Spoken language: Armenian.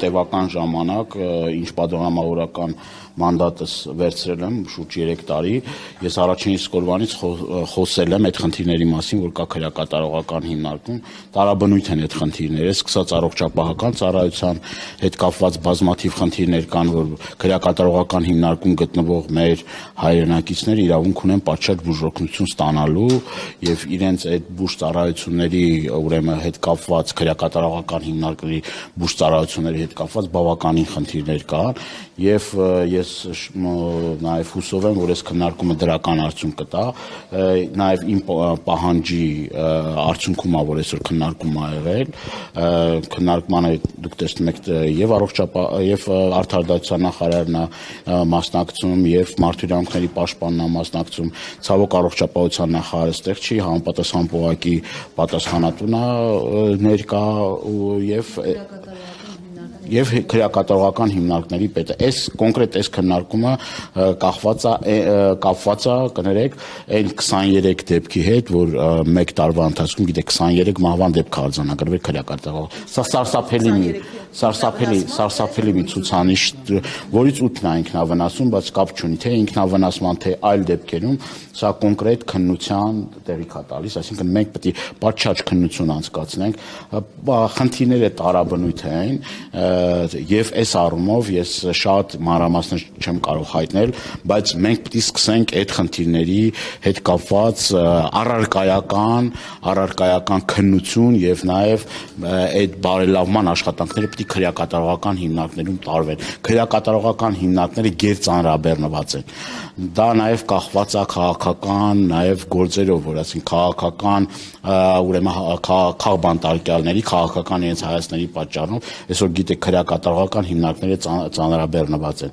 տևական ժամանակ, ինչ պատգամավորական մանդատս վերցրել եմ շուրջ 3 տարի, ես առաջին իսկ օրվանից խոսել եմ այդ խնդիրների մասին, որ կա քրեակատարողական հիմնարկում, տարաբնույթ են այդ խնդիրները, սկսած առողջապահական ծառայության հետ կապված բազմաթիվ խնդիրներ կան, որ քրեակատարողական հիմնարկում գտնվող մեր հայրենակիցները իրավունք ունեն պատշաճ բուժօգնություն ստանալու եւ իրենց այդ բուժծառայությունների ուրեմն հետ կապված քրեակատարողական հիմնարկների բուժծառայությունների հետ կապված բավականին խնդիրներ կան եւ ես նաեւ հուսով եմ, որ այս քննարկումը դրական արդյունք կտա, նաեւ իմ պահանջի արդյունքում է, որ այսօր քննարկում ա եղել, քննարկմանը դուք տեսնում եք եւ եւ արդարադատության նախարարն է մասնակցում եւ մարդու իրավունքների պաշտպանն է մասնակցում, ցավոք առողջապահության նախարարը այստեղ չի, համապատասխան պողակի պատասխանատուն է ներկա եւ քրեակատարողական հիմնարկների պետը։ Այս կոնկրետ այս քննարկումը կապված է, կներեք, այն 23 դեպքի հետ, որ 1 տարվա ընթացքում, գիտեք, 23 մահվան դեպք արձանագրվել քրեակատարող։ Սա սարսափելի մի ցուցանիշ, որից 8-ն է ինքնավնասում, բայց կապ չունի, թե ինքնավնասման, թե այլ դեպքերում, սա կոնկրետ քննության տեղիք է տալիս, այսինքն մենք պետք է պատշաճ քննություն անցկացնենք, խնդիրները տարաբնույթ են, եւ այս առումով ես շատ մանրամասներ չեմ կարող հայտնել, բայց մենք պետք է սկսենք այդ խնդիրների հետ կապված առարկայական քննություն եւ նաեւ այդ բարելավման աշխատանքները պետք է քրեակատարողական հիմնարկներում տարվեն։ Քրեակատարողական հիմնարկները գերծանրաբեռնված են։ Դա նաեւ կախված է քաղաքական նաեւ գործերով, որ ասենք քաղաքական ուրեմն քաղբանտարկյալների, քաղաքական իրենց հայացքների պատճառով այսօր գիտեք քրեակատարողական հիմնարկները ծանրաբեռնված են։